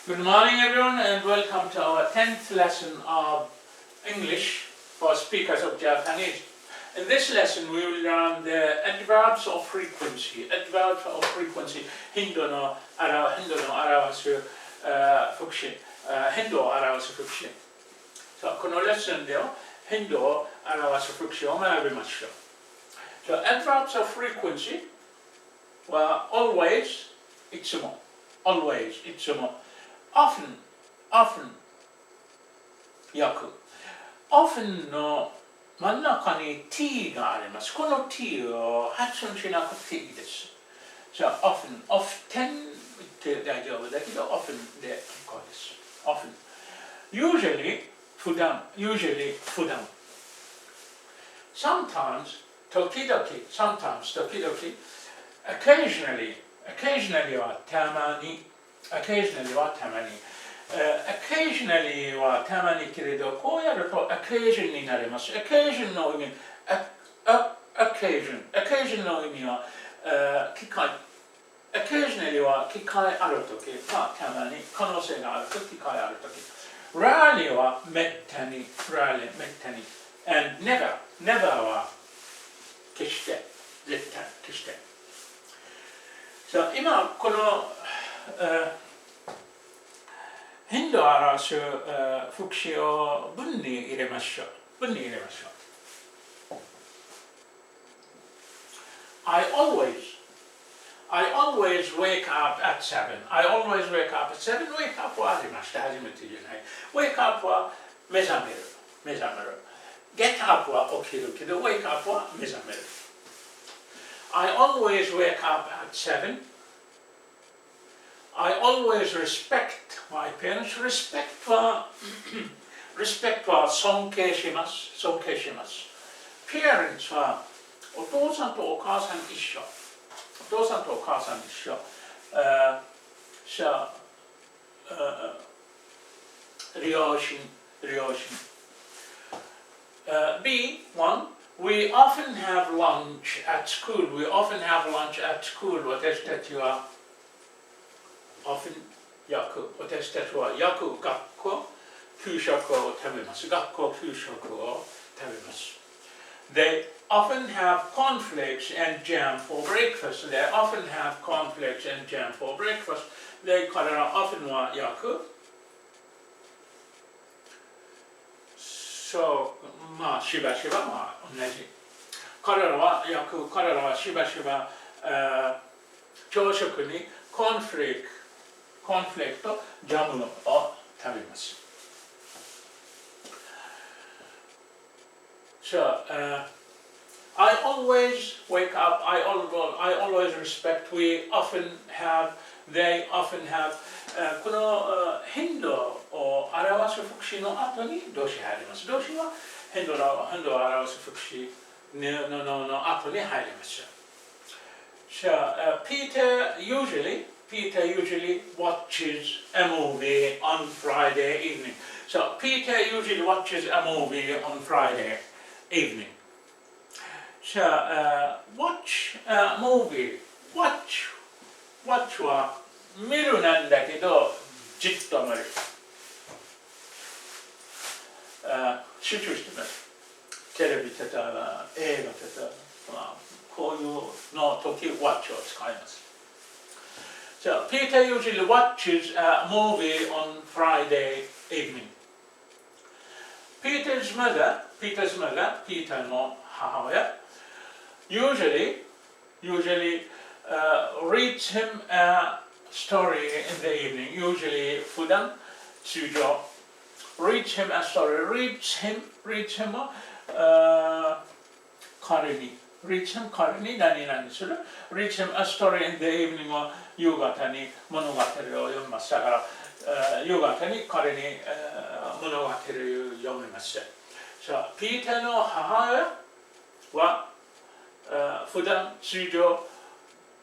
Good morning everyone and welcome to our 10th lesson of English for speakers of Japanese. In this lesson we will learn the adverbs of frequency. Adverbs of frequency. 頻度の表す副詞。頻度を表す副詞。このレッスンでは頻度を表す副詞を学びましょう。So, adverbs of frequency は always いつも always いつも often よく often の真ん中に t があります。この t を発音しなくていいです。So, often って大丈夫だけど often で結構です。often usually 普段 sometimes 時々 occasionally はたまに occasionally はたまにけれど、こうやると occasion になります。occasion の意味 occasion の意味は機会 occasionally は機会あるとき、たまに可能性があるとき、機会あるとき rarely はめったに and never は決して絶対決して。今この頻度を表す副詞を文に入れましょう。I always wake up at 7. I always wake up at 7. Wake up はありました。初めてじゃない。Wake up は目覚める。Get up は起きるけど、Wake up は目覚める。I always wake up at 7. I always respect my parents. Respect は尊敬します。Parents はお父さんとお母さん一緒。両親。B1 We often have lunch at school. 私たちはoften 私たちはよく学校給食を食べます。They often have cornflakes and jam for breakfast.彼ら often はよくしばしばは同じ。彼らはしばしば朝食にコーンフレークとジャムを食べます。I always wake up, I always respect, we often have, they often have この頻度を表す副詞の後に動詞が入ります。動詞は頻度を表す副詞の後に入ります。Peter usually watches a movie on Friday evening. So Peter usually watches a movie on Friday evening. Watch a movie. Watch は見るなんだけどじっと見る。集中して見る。テレビとか映画とかこういうの時 watch を使います。So Peter usually watches a movie on Friday evening. Peter's mother, Peter の母親 usually reads him a story in the evening. Usually 普段通常 reads him a story. reads him 彼に何する reads him a story in the evening は夕方に物語を読みます。だから夕方に彼に物語を読みます。ピーターの母親は普段通常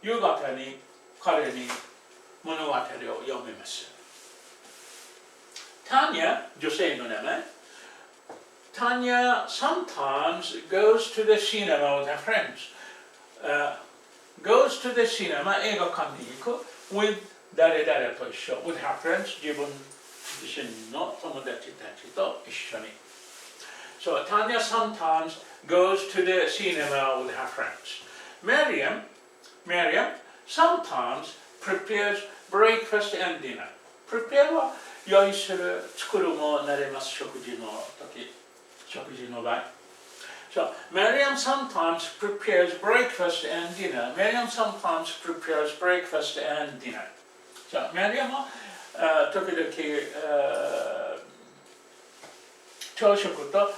夕方に彼に物語を読みます。タニア、女性の名前。Tanya sometimes goes to the cinema with her friends. Goes to the cinema, 映画館に行く with 誰々と一緒 with her friends 自分自身の友達たちと一緒に So Tanya sometimes goes to the cinema with her friends. Miriam sometimes prepares breakfast and dinner. Prepare は用意する、作るもなれます、食事の時、食事の場合。So Miriam sometimes prepares breakfast and dinner. Miriam sometimes prepares breakfast and dinner. So Miriam は時々朝食と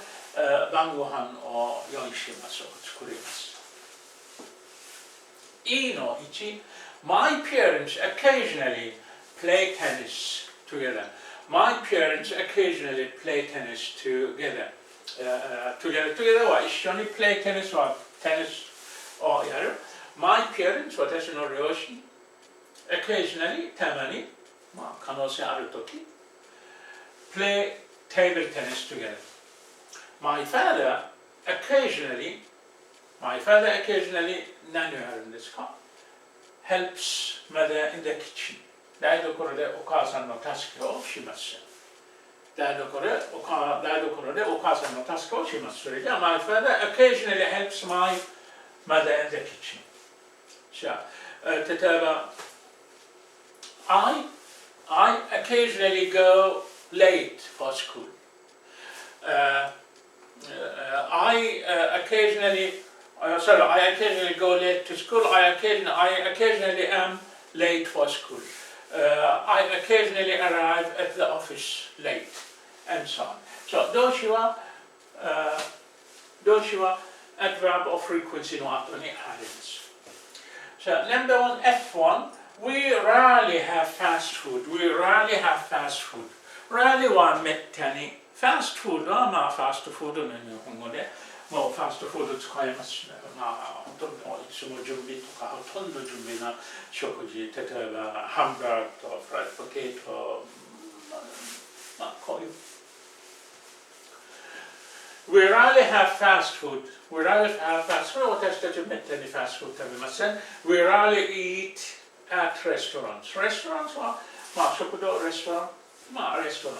晩ご飯を用意します、作ります。E の1 My parents occasionally play tennis together. My parents occasionally play tennis together. Together は一緒に play tennis はテニスをやる。My parents 私の両親 occasionally たまに、可能性あるとき play table tennis together. My father occasionally 何をやるんですか helps mother in the kitchen. 台所でお母さんの助けをします。台所でお母さんの助けをします。それじゃあ My father occasionally helps my mother in the kitchen. じゃあ、例えばI occasionally go late for school. I occasionally go late to school. I occasionally am late for school. I occasionally arrive at the office late, and so on. So 動詞はadverb of frequency の後に入ります。So number one, F1. We rarely have fast food. Rarely はめったに。fast food はファストフードの日本語でもうファストフード使います。ほとんどいつも準備とかほとんど準備な食事、例えばハンバーグとフライドポテト、こういう。We rarely have fast food. 私たちめったにファストフード食べません。We rarely eat at restaurants. Restaurants は食堂、レストラン、レストラン。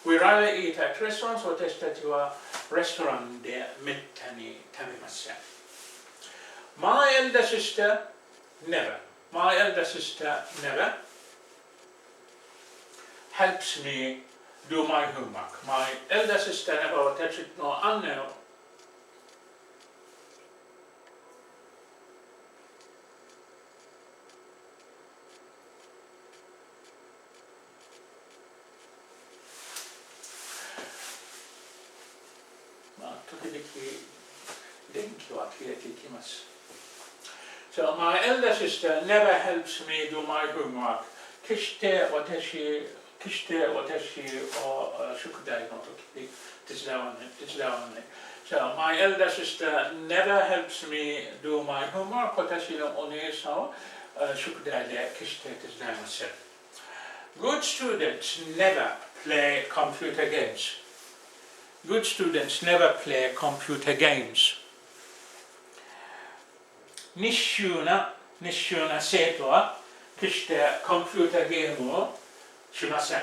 We rarely eat at restaurants. 私たちはレストランでめったに食べません。My elder sister never helps me do my homework. My elder sister never 私の姉を時々電気は消えていきます。So my elder sister never helps me do my homework. 決して私を宿題の時に手伝わない。So my elder sister never helps me do my homework. 私のお姉さんを宿題で決して手伝いません。Good students never play computer games. Good students never play computer games. 熱心な生徒は決してコンピューターゲームをしません。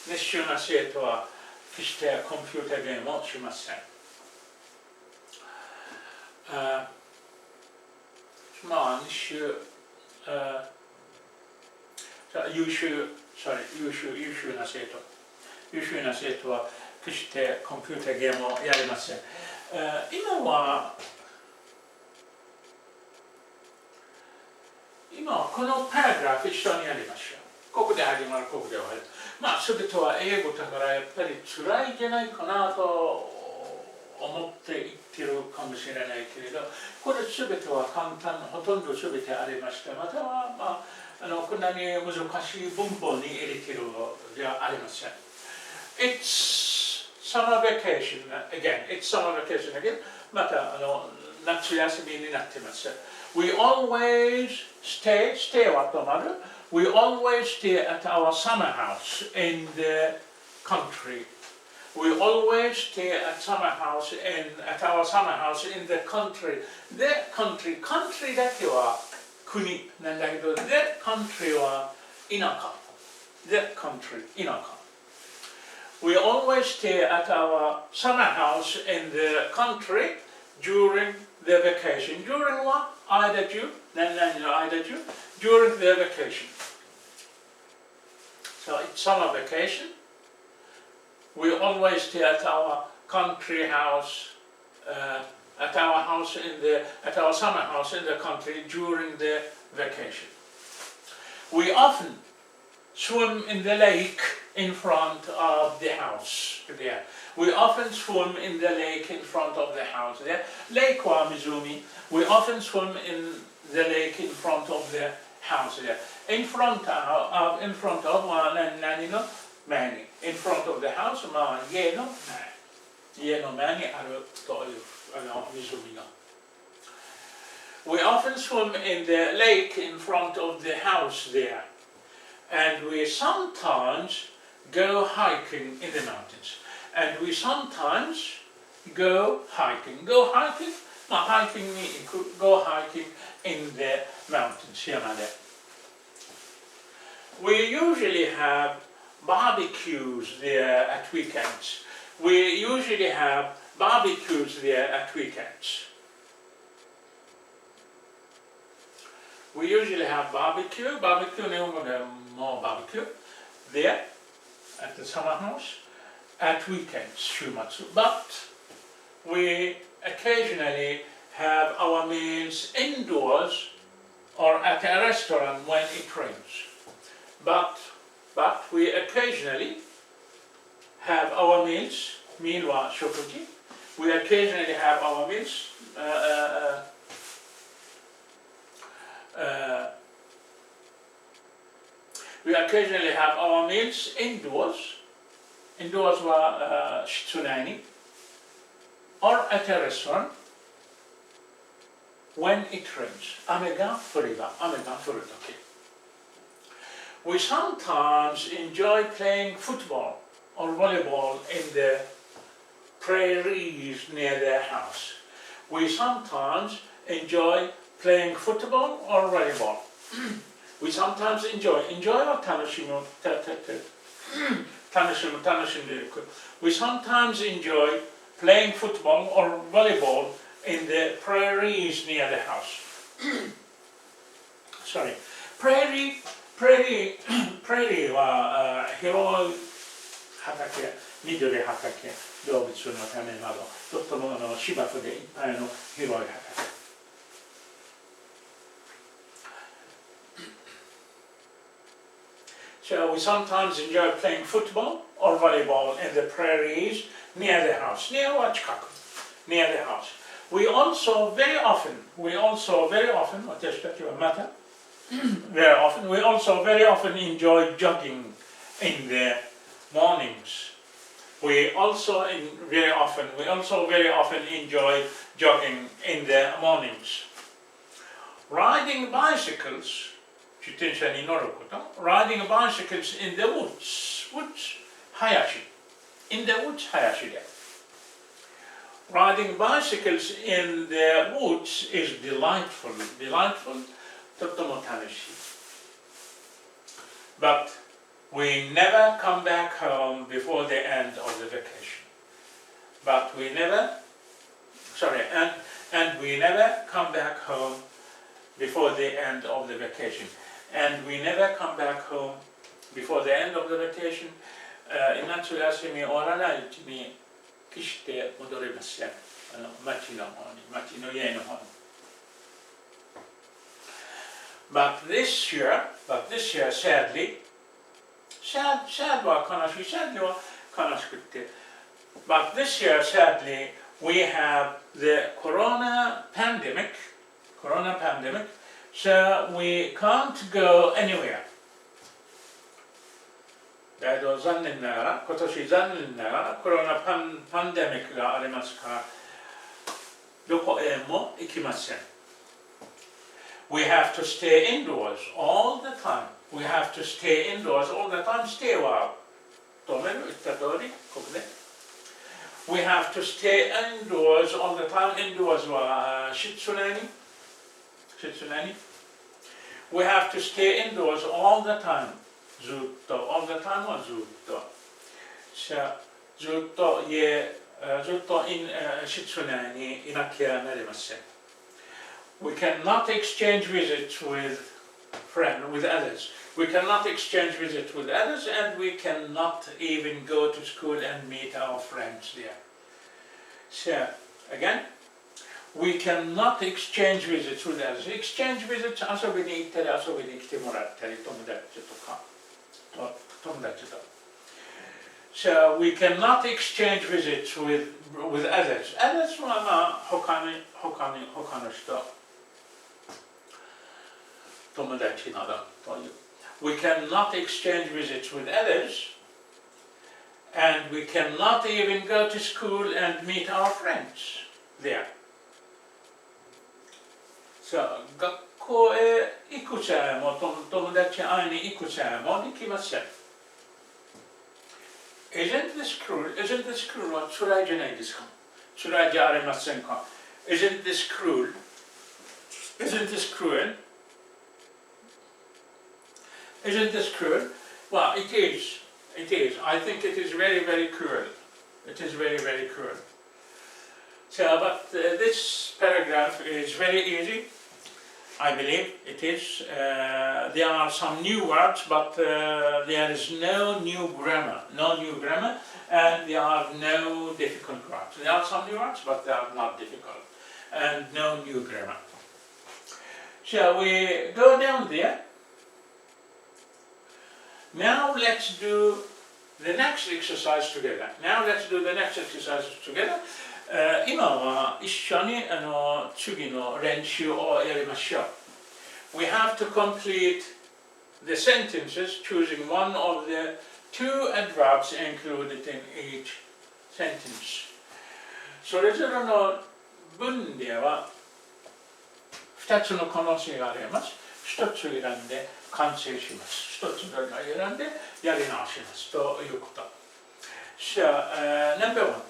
熱心な生徒は決してコンピューターゲームをしません。優秀な生徒は決してコンピューターゲームをやりません。今はこのパラグラフ一緒にやりましょう。ここで始まる、ここで終わる。全ては英語だからやっぱり辛いんじゃないかなと思って言ってるかもしれないけれど、これ全ては簡単、ほとんど全てありまして、またはこんなに難しい文法に入れているじゃありません。It's summer vacation again. また夏休みになっています。We always stay は止まる。We always stay at our summer house in the country. We always stay at our summer house in the country. The country だけは国なんだけど、the country は inaka, the country, inaka. We always stay at our summer house in the country during the vacation. During what? During the vacation. So it's summer vacation. We always stay at our country house, at our summer house in the country during the vacation. We often swim in the lake in front of the house there. We often swim in the lake in front of the house there. Lake wa Mizumi. We often swim in the lake in front of the house there. In front of many. In front of the house, we often swim in the lake in front of the house there. And we sometimes go hiking in the mountains. And we sometimes go hiking. Go hiking in the mountains. We usually have barbecues there at weekends. We usually have barbecues there at weekends. We usually have barbecue there at the summer house at weekends, but we occasionally have our meals indoors or at a restaurant when it rains. But we occasionally have our meals, we occasionally have our meals indoors. Indoors were shitsunani, or at a restaurant when it rains. We sometimes enjoy playing football or volleyball in the prairies near their house. We sometimes enjoy playing football or volleyball. We sometimes enjoy or tanashimu. We sometimes enjoy playing football or volleyball in the prairies near the house. Sorry, prairie は広い畑、緑畑、動物のためなど、とっても芝生でいっぱいの広い畑。So we sometimes enjoy playing football or volleyball in the prairies near the house, near the house. We also very often, we also very often enjoy jogging in the mornings. We also very often enjoy jogging in the mornings. Riding bicycles in the woods, hayashi. Riding bicycles in the woods is delightful, とっても楽しい. But we never come back home before the end of the vacation. And we never come back home before the end of the vacation. And we never come back home before the end of the vacation. 夏休み終わらないうちに決して戻れません。町の家の方に。But this year, sadly, sad は悲しい、sadly は悲しくて。But this year, sadly, we have the corona pandemic, so we can't go anywhere. だけど今年残念ながらコロナパンデミックがありますからどこへも行きません。We have to stay indoors all the time. Stay は言った通りここで。We have to stay indoors all the time. Indoors はshitsunani. We have to stay indoors all the time. ずっと all the time はずっとずっと室内にいなきゃなりません。We cannot exchange visits with others. We cannot exchange visits with others, and we cannot even go to school and meet our friends there. So, again, we cannot exchange visits with others. Exchange visits 遊びに行ったり遊びに来てもらったり友達と。So, we cannot exchange visits with others. Others はまあ他の人、友達などという。We cannot exchange visits with others, and we cannot even go to school and meet our friends there. So, 学校へ行くさえも友達会いに行くさえもできません。Isn't this cruel? Isn't this cruel? は辛いじゃないですか。辛いじゃありませんか。Isn't this cruel? Isn't this cruel? Isn't this cruel? Well, it is. It is. I think it is very, very cruel. It is very, very cruel. So, but this paragraph is very easy. I believe it is. There are some new words, but there is no new grammar. No new grammar, and there are no difficult words. There are some new words, but they are not difficult, and no new grammar. Shall we go down there? Now let's do the next exercise together. Now let's do the next exercise together. 今は一緒に次の練習をやりましょう。We have to complete the sentences choosing one of the two adverbs included in each sentence. それぞれの文では2つの可能性があります。1つ選んで完成します。1つ選んでやり直しますということ。So, number one.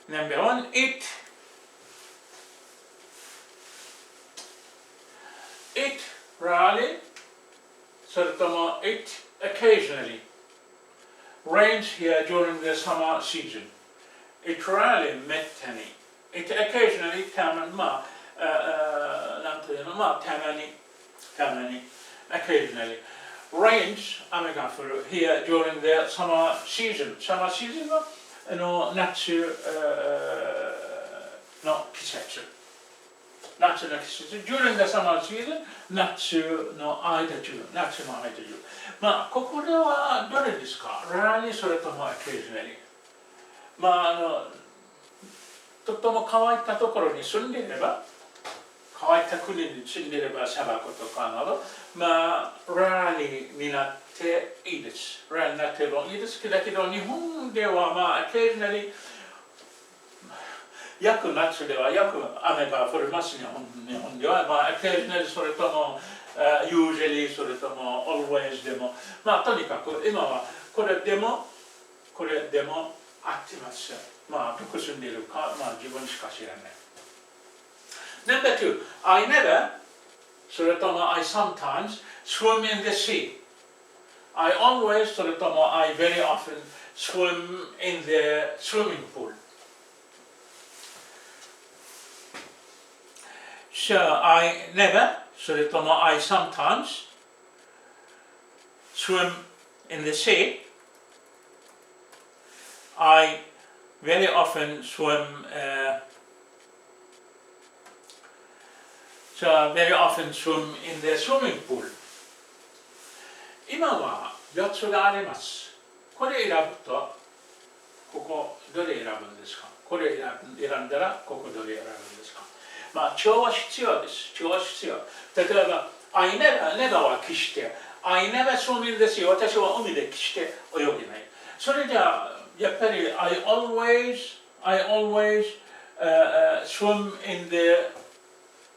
Number one, it rarely, それとも it occasionally rains here during the summer season. It rarely めったに It occasionally たまになんていうのたまに occasionally rains 雨が降る here during the summer season. Summer season は夏の季節。during the summer season 夏の間中。ここではどれですか rarely それとも occasionally。とても乾いたところに住んでいれば、乾いた国に住んでいれば砂漠とかなど、rarely になっていいです。rarely になってもいいですけど、日本ではoccasionally 夏ではよく雨が降ります。日本ではoccasionally それともusually それとも always でも、とにかく今はこれでも合ってます。どこ住んでいるか、自分しか知らない。Number two, I never それとも I sometimes swim in the sea. I always それとも I very often swim in the swimming pool. So I never それとも I sometimes swim in the sea. I very often swim in the swimming pool. 今は4つがあります。これ選ぶと、ここどれ選ぶんですか？これ選んだら、ここどれ選ぶんですか？調和必要です。例えば、I never は決して、I never swim in the sea 私は海で決して泳げない。それじゃやっぱり I always swim in the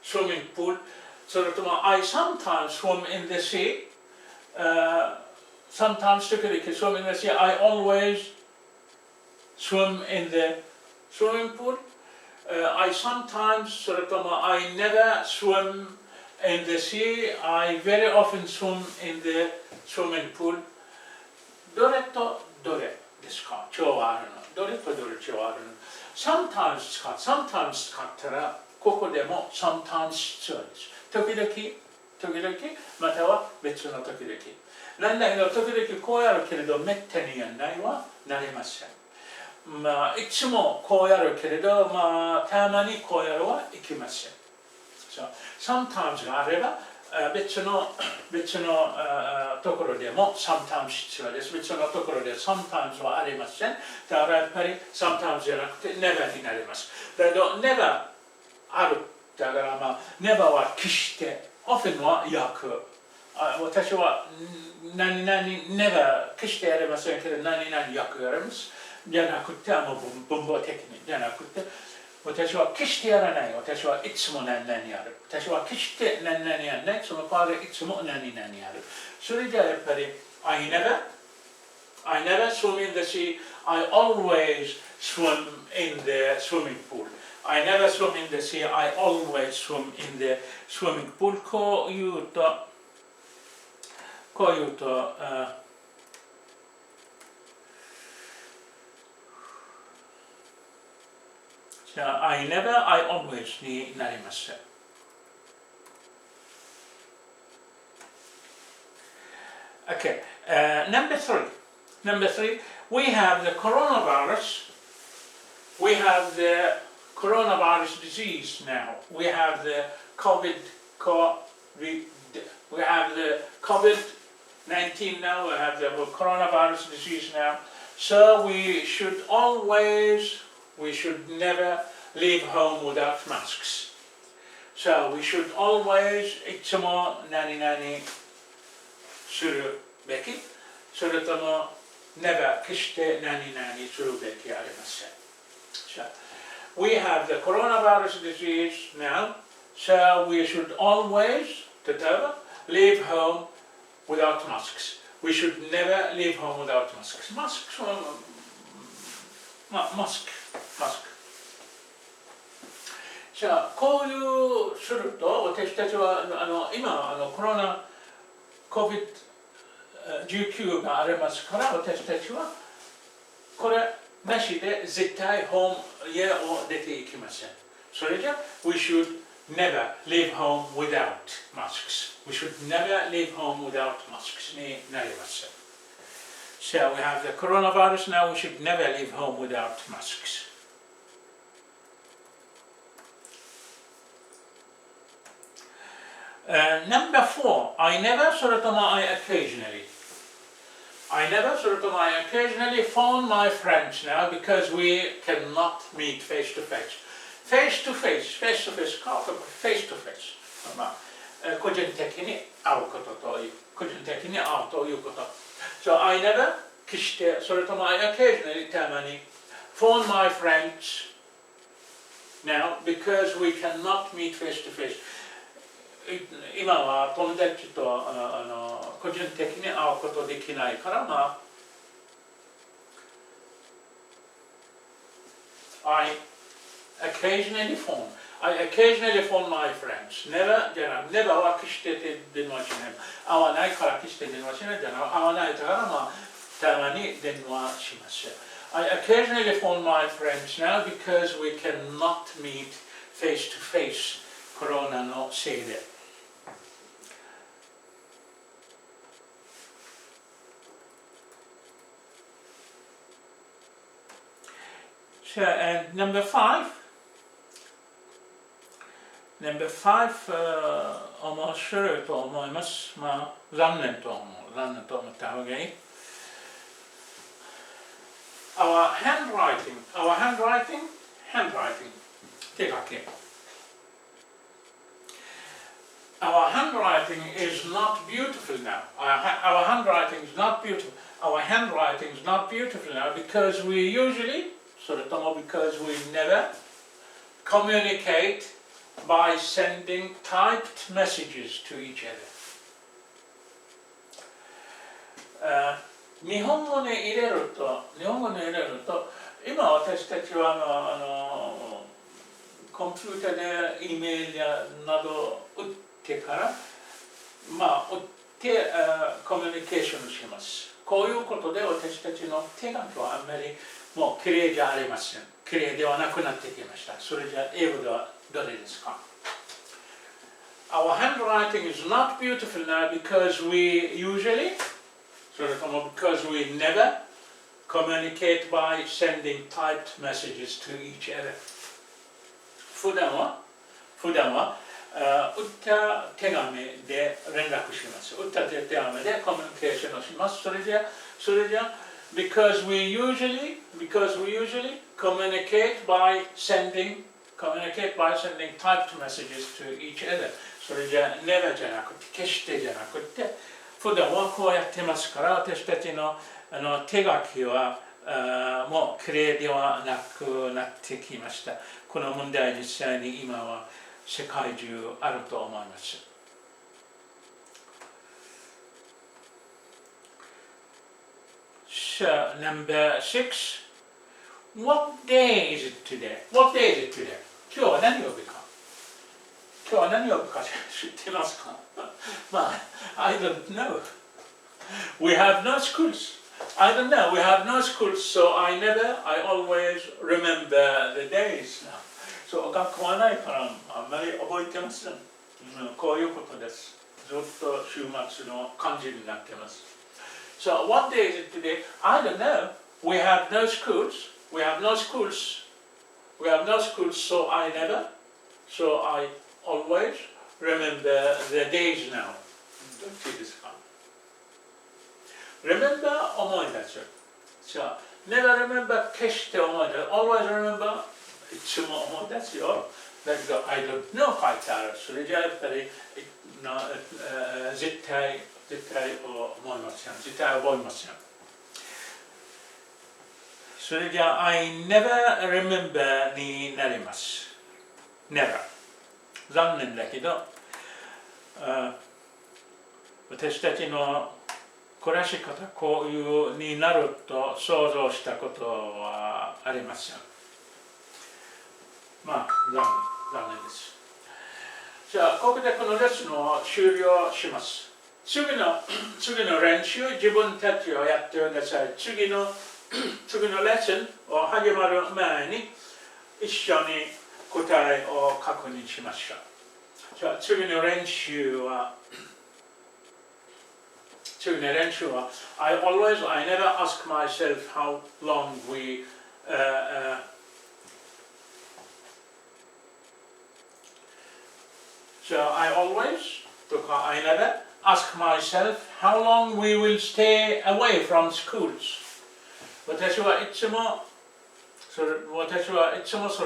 swimming pool それとも I sometimes swim in the sea sometimes 時々 swim in the sea I always swim in the swimming pool I sometimes それとも I never swim in the sea. I very often swim in the swimming pool. どれとどれですか？調和あるの。どれとどれ調和あるの。sometimes 使ったら、ここでも sometimes 必要です。時々、または別の時々。なんだけど、時々こうやるけれど、めったにやらないはなりません。まあ、いつもこうやるけれど、まあ、たまにこうやるはいきません。So, sometimes があれば、別のところでも sometimes 必要です。別のところで sometimes はありません。だからやっぱり sometimes じゃなくて never になります。だけど never ある。だからまあ never は決して、often は訳。私は何々 never 決してやれませんけど何々訳やります。じゃなくて、文法的にじゃなくて、私は決してやらない。私はいつも何々やる。私は決して何々やらない。その代わりいつも何々やる。それじゃやっぱり I never swim in the sea. I always swim in the swimming pool. I never swim in the sea. I always swim in the swimming pool. こう言うとじゃあ I never, I always になります。Okay, number three, we have the coronavirus. We have the coronavirus disease now. We have the COVID. We have the COVID-19 now. We have the coronavirus disease now. So we should never leave home without masks. So we should always いつも何々するべき。それとも never 決して何々するべきありません。So we have the coronavirus disease now. So we should always 例えば leave home without masks. We should never leave home without masks. Masks はマスク。じゃあこういうすると私たちは今コロナ COVID-19 がありますから私たちはこれなしで絶対家を出ていきません。それじゃ We should never leave home without masks. We should never leave home without masks になります。So we have the coronavirus now. We should never leave home without masks. Number 4, I never それとも I occasionally. I never それとも I occasionally phone my friends now because we cannot meet face to face. Face to face 顔と face to face. 個人的に会うことという個人的に会うということ。So I never 決してそれとも I occasionally たまに phone my friends now because we cannot meet face to face. 今は友達と個人的に会うことできないからI occasionally phone my friends. Never じゃない。Never は決して電話しない。会わないから決して電話しないじゃない。会わないからたまに電話します。I occasionally phone my friends now because we cannot meet face to face コロナのせいで。So, and number 5, 面白いと思います。残念と思った方がいい。Our handwriting,手書き。Our handwriting is not beautiful now. Our handwriting is not beautiful. Our handwriting is not beautiful now because we usually, それとも because we never communicate by sending typed messages to each other. 日本語に入れると今私たちはコンピューターで E メールなど打ってから、打ってコミュニケーションします。こういうことで私たちの手書きはあんまりもうきれいじゃありません。きれいではなくなってきました。それじゃ英語ではどれですか？ Our handwriting is not beautiful now because we usually, それとも because we never communicate by sending typed messages to each other. 普段は打った手紙で連絡します。打った手紙でコミュニケーションをします。それじゃbecause we usually communicate by sending typed messages to each other. それじゃ never じゃなくて決してじゃなくて普段はこうやってますから私たちの手書きはもうきれいではなくなってきました。この問題実際に今は世界中あると思います。So, number 6. What day is it today? 今日は何曜日か知ってますか？I don't know. We have no schools. I don't know. We have no schools, so I always remember the days now. そう学校はないからあんまり覚えてません。こういうことです。ずっと週末の感じになってます。So what day is it today? I don't know. We have no schools. So I always remember the days now. どっちですか？ Remember 思い出す。So never remember 決して思い出す。Always remember いつも思い出すよ。だけど I don't know 書いてある。それじゃやっぱり絶対思いません。絶対覚えません。それじゃ I never remember になります。Never。残念だけど、私たちの暮らし方こういうになると想像したことはありません。残念です。じゃあここでこのレッスンを終了します。次の練習自分たちをやってください。次のレッスンを始まる前に一緒に答えを確認しましょう。じゃあ次の練習はI never ask myself how long we So I always I never ask myself how long we will stay away from schools. 私はいつもそれ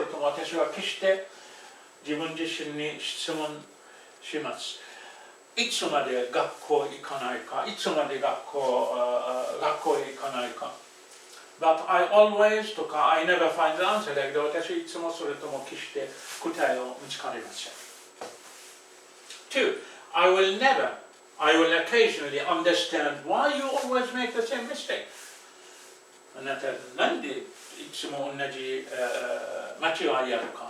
とも私は決して自分自身に質問します。いつまで学校行かないか、いつまで学校へ行かないか。But I always I never find the answer だけど私いつもそれとも決して答えを見つかりません。2. I will occasionally understand why you always make the same mistake. あなたなんでいつも同じ間違いやるか。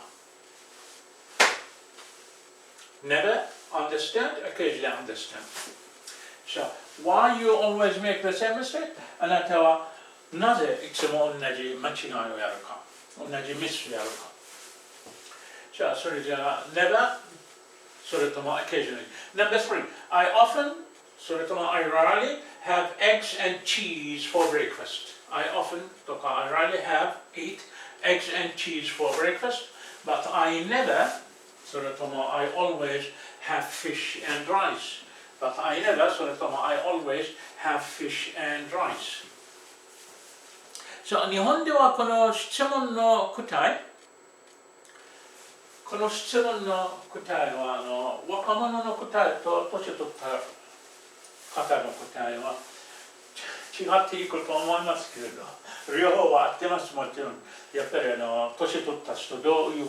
Never understand, occasionally understand. So, why you always make the same mistake? あなたはなぜいつも同じ間違いをやるか、同じミスをやるか。じゃあ、それじゃあ、never、それとも occasionally. Number 3, I often, それとも I rarely have eggs and cheese for breakfast. I often, I rarely eat eggs and cheese for breakfast, but I never, それとも I always have fish and rice. But I never, それとも I always have fish and rice. So, 日本ではこの質問の答えは若者の答えと年取った方の答えは違っていくと思いますけれど、両方は合ってます。もちろんやっぱり年取った人どういう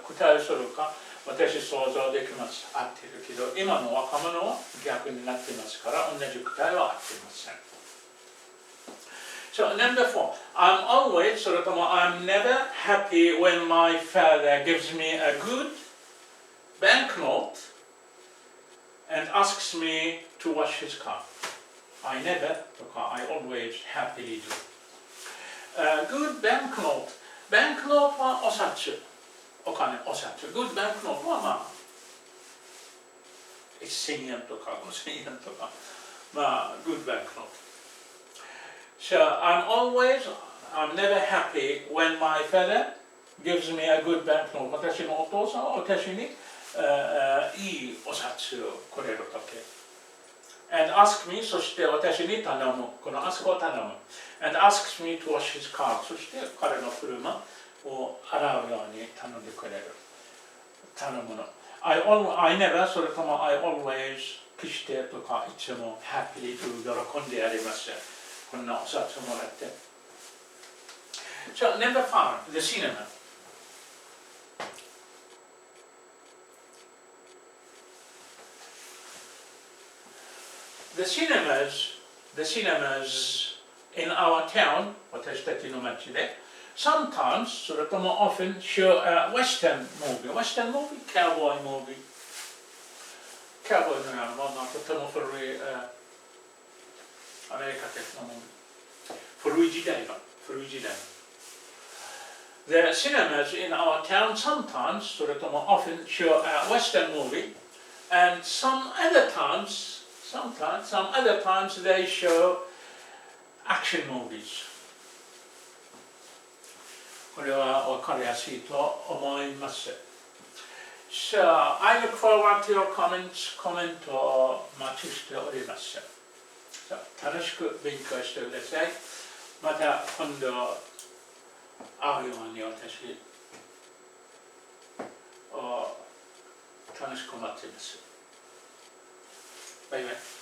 答えをするか私想像できます。合ってるけど今の若者は逆になってますから同じ答えは合っていません。So number 4, I'm always, それとも I'm never happy when my father gives me a good banknote and asks me to wash his car. I never, とか I always happily do. Good banknote. Banknote はお札。お金、お札。Good banknote はまあ、1000円とか5000円とか。まあ、good banknote. So I'm never happy when my father gives me a good banknote. 私のお父さんは私にいいお札をくれるとき。And ask me, そして私に頼む。この ask を頼む。And asks me to wash his car. そして彼の車を洗うように頼んでくれる。頼むの。I never, それとも I always 決してとかいつも happily to 喜んでやります。こんなお札をもらって。So, number 5, the cinema. The cinemas in our town, 私たちの町で sometimes, それとも often, show a Western movie. Western movie? Cowboy movie. Cowboy のようなものとても古いアメリカ的なもの。古い時代の。The cinemas in our town sometimes, それとも often, show a Western movie, and some other times they show action movies. これは分かりやすいと思います。So, I look forward to your comments. コメントをお待ちしております。楽しく勉強してください。また今度会うように私楽しく待っています。バイバイ。